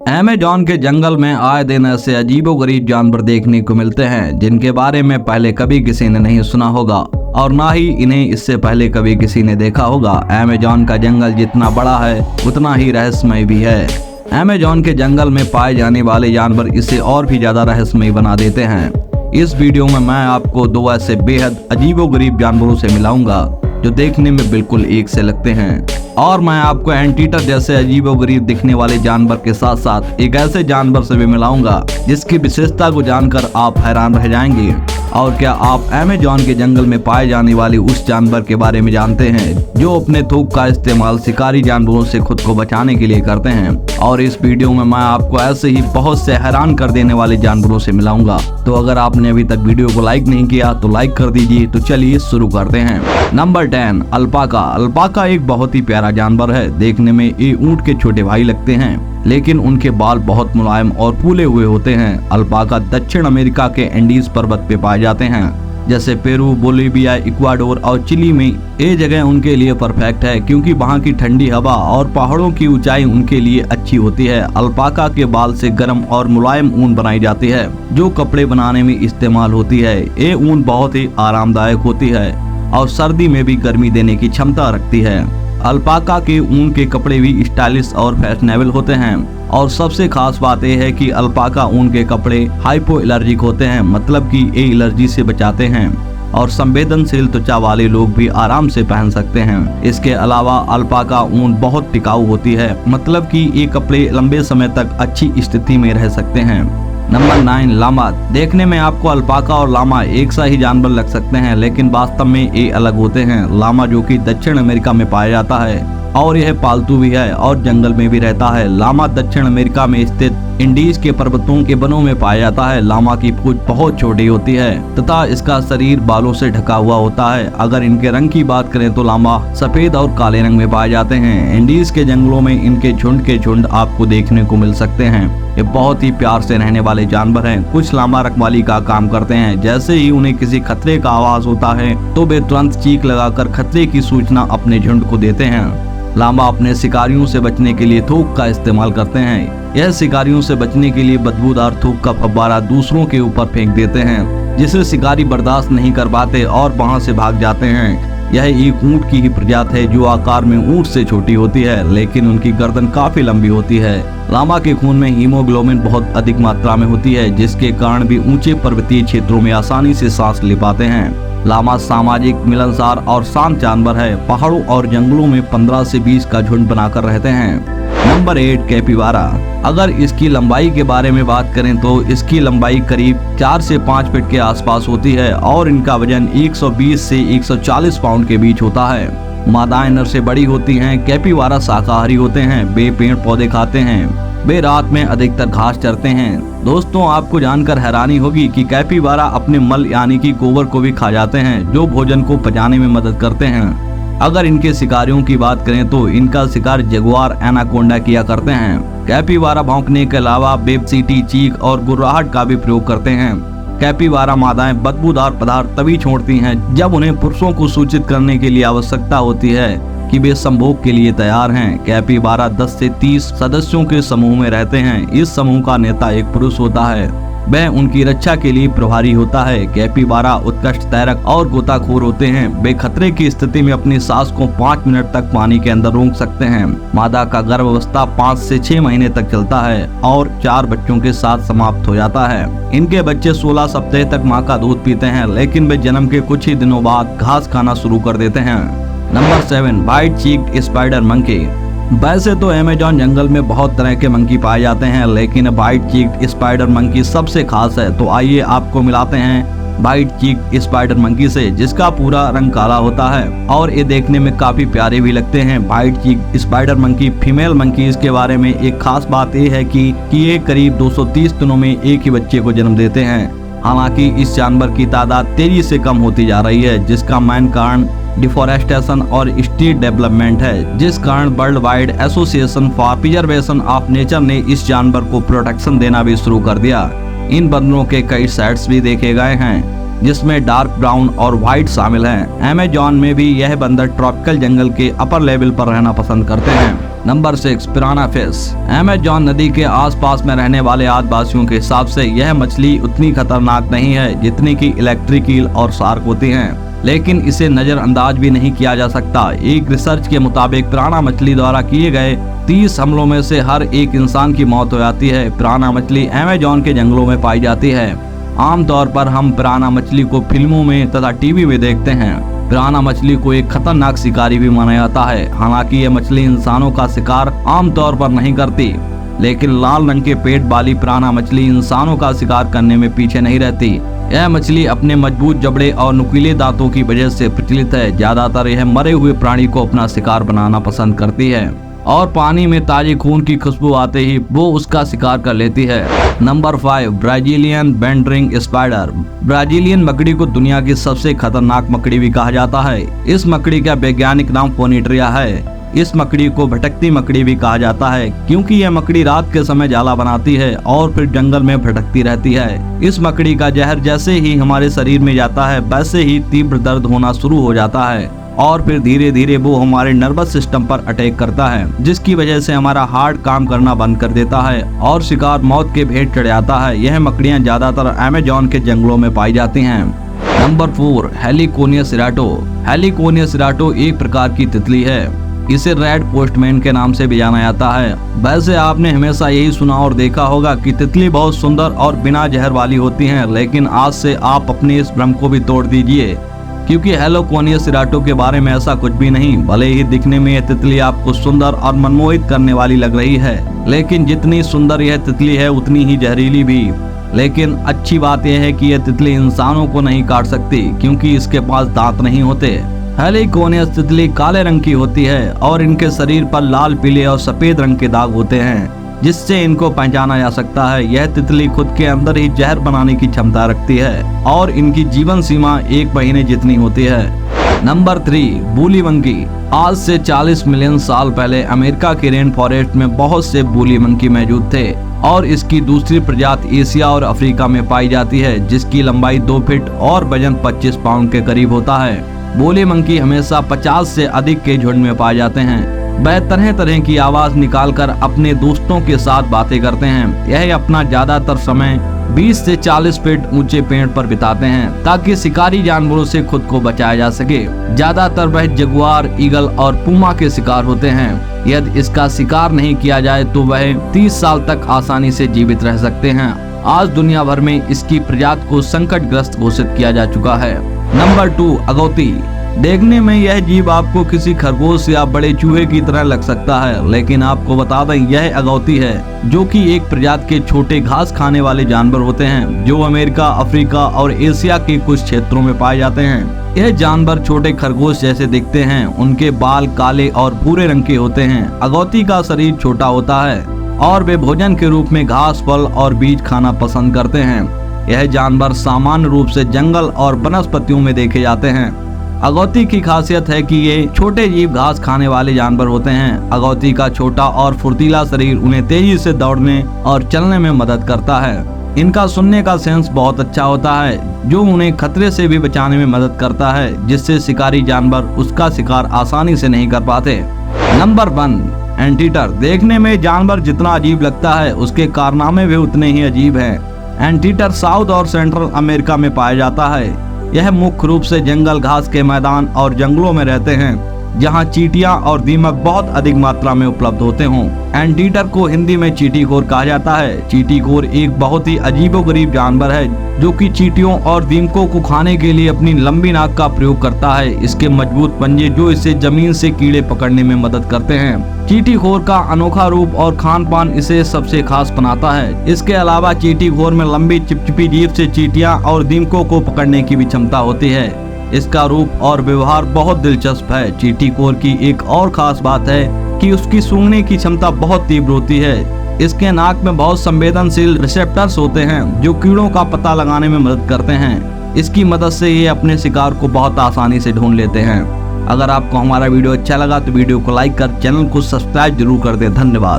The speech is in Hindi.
अमेज़न के जंगल में आए दिन ऐसे अजीबोगरीब जानवर देखने को मिलते हैं जिनके बारे में पहले कभी किसी ने नहीं सुना होगा और ना ही इन्हें इससे पहले कभी किसी ने देखा होगा। अमेज़न का जंगल जितना बड़ा है उतना ही रहस्यमय भी है। अमेज़न के जंगल में पाए जाने वाले जानवर इसे और भी ज्यादा रहस्यमय बना देते हैं। इस वीडियो में मैं आपको दो ऐसे बेहद अजीबोगरीब जानवरों से मिलाऊंगा जो देखने में बिल्कुल एक से लगते हैं, और मैं आपको एंटीटर जैसे अजीबोगरीब दिखने वाले जानवर के साथ साथ एक ऐसे जानवर से भी मिलाऊंगा जिसकी विशेषता को जानकर आप हैरान रह जाएंगे। और क्या आप अमेज़न के जंगल में पाए जाने वाले उस जानवर के बारे में जानते हैं जो अपने थूक का इस्तेमाल शिकारी जानवरों से खुद को बचाने के लिए करते हैं? और इस वीडियो में मैं आपको ऐसे ही बहुत से हैरान कर देने वाले जानवरों से मिलाऊंगा। तो अगर आपने अभी तक वीडियो को लाइक नहीं किया तो लाइक कर दीजिए। तो चलिए शुरू करते हैं। Number 10, alpaca. अल्पाका एक बहुत ही प्यारा जानवर है। देखने में ये ऊंट के छोटे भाई लगते हैं, लेकिन उनके बाल बहुत मुलायम और फूले हुए होते हैं। अल्पाका दक्षिण अमेरिका के एंडीज पर्वत पे पाए जाते हैं, जैसे पेरू, बोलिविया, इक्वाडोर और चिली में। ये जगह उनके लिए परफेक्ट है क्योंकि वहाँ की ठंडी हवा और पहाड़ों की ऊंचाई उनके लिए अच्छी होती है। अल्पाका के बाल से गर्म और मुलायम ऊन बनाई जाती है जो कपड़े बनाने में इस्तेमाल होती है। ये ऊन बहुत ही आरामदायक होती है और सर्दी में भी गर्मी देने की क्षमता रखती है। अल्पाका के ऊन के कपड़े भी स्टाइलिश और फैशनेबल होते हैं, और सबसे खास बात यह है कि अल्पाका ऊन के कपड़े हाइपो एलर्जिक होते हैं, मतलब कि ये एलर्जी से बचाते हैं और संवेदनशील त्वचा वाले लोग भी आराम से पहन सकते हैं। इसके अलावा अल्पाका ऊन बहुत टिकाऊ होती है, मतलब कि ये कपड़े लंबे समय तक अच्छी स्थिति में रह सकते हैं। नंबर 9, लामा। देखने में आपको अल्पाका और लामा एक सा ही जानवर लग सकते हैं, लेकिन वास्तव में ये अलग होते हैं। लामा जो कि दक्षिण अमेरिका में पाया जाता है और यह पालतू भी है और जंगल में भी रहता है। लामा दक्षिण अमेरिका में स्थित इंडीज के पर्वतों के वनों में पाया जाता है। लामा की पूंछ बहुत छोटी होती है तथा इसका शरीर बालों से ढका हुआ होता है। अगर इनके रंग की बात करें तो लामा सफेद और काले रंग में पाए जाते हैं। इंडीज के जंगलों में इनके झुंड के झुंड आपको देखने को मिल सकते हैं। ये बहुत ही प्यार से रहने वाले जानवर हैं। कुछ लामा रखवाली का काम करते हैं। जैसे ही उन्हें किसी खतरे का आवाज होता है तो वे तुरंत चीख लगाकर खतरे की सूचना अपने झुंड को देते हैं। लामा अपने शिकारियों से बचने के लिए थूक का इस्तेमाल करते हैं। यह शिकारियों से बचने के लिए बदबूदार थूक का फव्वारा दूसरों के ऊपर फेंक देते हैं, जिसे शिकारी बर्दाश्त नहीं कर पाते और वहां से भाग जाते हैं। यह एक ऊंट की ही प्रजाति है जो आकार में ऊंट से छोटी होती है, लेकिन उनकी गर्दन काफी लंबी होती है। लामा के खून में हीमोग्लोबिन बहुत अधिक मात्रा में होती है, जिसके कारण भी ऊंचे पर्वतीय क्षेत्रों में आसानी से सांस ले पाते हैं। लामा सामाजिक, मिलनसार और शांत जानवर है। पहाड़ों और जंगलों में 15 से 20 का झुंड बनाकर रहते हैं। Number 8, capybara. अगर इसकी लंबाई के बारे में बात करें तो इसकी लंबाई करीब 4 से 5 फीट के आसपास होती है और इनका वजन 120 से 140 पाउंड के बीच होता है। मादाएं नर से बड़ी होती हैं। कैपिबारा शाकाहारी होते हैं। वे पेड़ पौधे खाते हैं। वे रात में अधिकतर घास चरते हैं। दोस्तों, आपको जानकर हैरानी होगी कि कैपिबारा अपने मल यानी कि गोबर को भी खा जाते हैं, जो भोजन को पचाने में मदद करते हैं। अगर इनके शिकारियों की बात करें तो इनका शिकार जगुआर, एनाकोंडा किया करते हैं। कैपिबारा भौंकने के अलावा वे सीटी, चीख और गुर्राहट का भी प्रयोग करते हैं। कैपिबारा मादाएं बदबूदार पदार्थ तभी छोड़ती हैं जब उन्हें पुरुषों को सूचित करने के लिए आवश्यकता होती है कि वे संभोग के लिए तैयार हैं। कैपिबारा 10 से 30 सदस्यों के समूह में रहते हैं। इस समूह का नेता एक पुरुष होता है। वह उनकी रक्षा के लिए प्रभारी होता है। कैपिबारा उत्कृष्ट तैरक और गोताखोर होते हैं। वे खतरे की स्थिति में अपनी सांस को 5 मिनट तक पानी के अंदर रोक सकते हैं। मादा का गर्भावस्था 5 से 6 महीने तक चलता है और 4 बच्चों के साथ समाप्त हो जाता है। इनके बच्चे 16 सप्ताह तक माँ का दूध पीते हैं, लेकिन वे जन्म के कुछ ही दिनों बाद घास खाना शुरू कर देते हैं। Number 7, white cheeked spider monkey. वैसे तो अमेज़न जंगल में बहुत तरह के मंकी पाए जाते हैं, लेकिन व्हाइट चीक्ड स्पाइडर मंकी सबसे खास है। तो आइए आपको मिलाते हैं व्हाइट चीक्ड स्पाइडर मंकी से, जिसका पूरा रंग काला होता है और ये देखने में काफी प्यारे भी लगते हैं। White cheeked spider monkey female monkeys के बारे में एक खास बात यह है कि ये करीब 230 दिनों में एक ही बच्चे को जन्म देते हैं। हालांकि इस जानवर की तादाद तेजी से कम होती जा रही है, जिसका मेन कारण डिफोरेस्टेशन और स्ट्रीट डेवलपमेंट है, जिस कारण world wide association for preservation of nature ने इस जानवर को प्रोटेक्शन देना भी शुरू कर दिया। इन बंदरों के कई सेट्स भी देखे गए हैं, जिसमें डार्क ब्राउन और व्हाइट शामिल हैं। अमेज़न में भी यह बंदर ट्रॉपिकल जंगल के अपर लेवल पर रहना पसंद करते हैं। Number 6 पिराना fish. अमेज़न नदी के आसपास में रहने वाले आदिवासियों के हिसाब से यह मछली उतनी खतरनाक नहीं है जितनी कि इलेक्ट्रिक ईल और शार्क होती हैं, लेकिन इसे नजरअंदाज भी नहीं किया जा सकता। एक रिसर्च के मुताबिक पिराना मछली द्वारा किए गए 30 हमलों में से हर एक इंसान की मौत हो जाती है। पिराना मछली अमेज़न के जंगलों में पाई जाती है। आमतौर पर हम पिराना मछली को फिल्मों में तथा टीवी में देखते हैं। पिराना मछली को एक खतरनाक शिकारी भी माना जाता है। हालांकि यह मछली इंसानों का शिकार आमतौर पर नहीं करती, लेकिन लाल रंग के पेट वाली पिराना मछली इंसानों का शिकार करने में पीछे नहीं रहती। यह मछली अपने मजबूत जबड़े और नुकीले दांतों की वजह से प्रचलित है। ज्यादातर यह मरे हुए प्राणी को अपना शिकार बनाना पसंद करती है और पानी में ताजे खून की खुशबू आते ही वो उसका शिकार कर लेती है। Number 5 Brazilian band ring spider. Brazilian मकड़ी को दुनिया की सबसे खतरनाक मकड़ी भी कहा जाता है। इस मकड़ी का वैज्ञानिक नाम फोनिट्रिया है। इस मकड़ी को भटकती मकड़ी भी कहा जाता है क्योंकि यह मकड़ी रात के समय जाला बनाती है और फिर जंगल में भटकती रहती है। इस मकड़ी का जहर जैसे ही हमारे शरीर में जाता है वैसे ही तीव्र दर्द होना शुरू हो जाता है और फिर धीरे धीरे वो हमारे नर्वस सिस्टम पर अटैक करता है, जिसकी वजह से हमारा हार्ट काम करना बंद कर देता है और शिकार मौत के भेंट चढ़ जाता है। यह मकड़ियां ज्यादातर अमेज़न के जंगलों में पाई जाती हैं। नंबर 4 हेलिकोनिया सिराटो। हेलिकोनिया सिराटो एक प्रकार की तितली है। इसे रेड पोस्टमैन के नाम से भी जाना जाता है। वैसे आपने हमेशा यही सुना और देखा होगा कि तितली बहुत सुंदर और बिना जहर वाली होती हैं, लेकिन आज से आप अपने इस भ्रम को भी तोड़ दीजिए, क्योंकि हेलिकोनिया सिराटो के बारे में ऐसा कुछ भी नहीं। भले ही दिखने में यह तितली आपको सुंदर और मनमोहित करने वाली लग रही है, लेकिन जितनी सुंदर यह तितली है उतनी ही जहरीली भी। लेकिन अच्छी बात यह है कि यह तितली इंसानों को नहीं काट सकती क्योंकि इसके पास दांत नहीं होते। हेलिकोनिया तितली काले रंग की होती है और इनके शरीर पर लाल, पीले और सफेद रंग के दाग होते हैं, जिससे इनको पहचाना जा सकता है। यह तितली खुद के अंदर ही जहर बनाने की क्षमता रखती है और इनकी जीवन सीमा 1 महीने जितनी होती है। Number 3 woolly monkey. आज से 40 मिलियन साल पहले अमेरिका के रेन फॉरेस्ट में बहुत से बूली मंकी मौजूद थे और इसकी दूसरी प्रजाति एशिया और अफ्रीका में पाई जाती है, जिसकी लंबाई 2 फीट और वजन 25 पाउंड के करीब होता है। बूली मंकी हमेशा 50 से अधिक के झुंड में पाए जाते हैं। वह तरह तरह की आवाज निकालकर अपने दोस्तों के साथ बातें करते हैं। यह अपना ज्यादातर समय 20 से 40 फीट ऊंचे पेड़ पर बिताते हैं ताकि शिकारी जानवरों से खुद को बचाया जा सके। ज्यादातर वह जगुआर, ईगल और पूमा के शिकार होते हैं। यदि इसका शिकार नहीं किया जाए तो वह 30 साल तक आसानी से जीवित रह सकते हैं। आज दुनिया भर में इसकी प्रजाति को संकटग्रस्त घोषित किया जा चुका है। नंबर 2 अगौती। देखने में यह जीव आपको किसी खरगोश या बड़े चूहे की तरह लग सकता है, लेकिन आपको बता दें यह अगौती है, जो कि एक प्रजाति के छोटे घास खाने वाले जानवर होते हैं जो अमेरिका, अफ्रीका और एशिया के कुछ क्षेत्रों में पाए जाते हैं। यह जानवर छोटे खरगोश जैसे दिखते हैं। उनके बाल काले और भूरे रंग के होते हैं। अगौती का शरीर छोटा होता है और वे भोजन के रूप में घास, फल और बीज खाना पसंद करते हैं। यह जानवर सामान्य रूप से जंगल और वनस्पतियों में देखे जाते हैं। अगौती की खासियत है कि ये छोटे जीव घास खाने वाले जानवर होते हैं। अगौती का छोटा और फुर्तीला शरीर उन्हें तेजी से दौड़ने और चलने में मदद करता है। इनका सुनने का सेंस बहुत अच्छा होता है, जो उन्हें खतरे से भी बचाने में मदद करता है, जिससे शिकारी जानवर उसका शिकार आसानी से नहीं कर पाते। Number 1 anteater. देखने में जानवर जितना अजीब लगता है, उसके कारनामे भी उतने ही अजीब हैं। एंटीटर साउथ और सेंट्रल अमेरिका में पाया जाता है। यह मुख्य रूप से जंगल, घास के मैदान और जंगलों में रहते हैं, जहां चींटियां और दीमक बहुत अधिक मात्रा में उपलब्ध होते हों। एंटीटर को हिंदी में चींटीखोर कहा जाता है। चींटीखोर एक बहुत ही अजीबोगरीब जानवर है जो कि चींटियों और दीमकों को खाने के लिए अपनी लंबी नाक का प्रयोग करता है। इसके मजबूत पंजे जो इसे जमीन से कीड़े पकड़ने में मदद करते हैं। चींटीखोर का अनोखा रूप और खान पान इसे सबसे खास बनाता है। इसके अलावा चींटीखोर में लंबी चिपचिपी जीभ से चींटियां और दीमकों को पकड़ने की भी क्षमता होती है। इसका रूप और व्यवहार बहुत दिलचस्प है। चींटीखोर की एक और खास बात है कि उसकी सूंघने की क्षमता बहुत तीव्र होती है। इसके नाक में बहुत संवेदनशील रिसेप्टर्स होते हैं जो कीड़ों का पता लगाने में मदद करते हैं। इसकी मदद से ये अपने शिकार को बहुत आसानी से ढूंढ लेते हैं। अगर आपको हमारा वीडियो अच्छा लगा तो वीडियो को लाइक कर चैनल को सब्सक्राइब जरूर कर दें। धन्यवाद।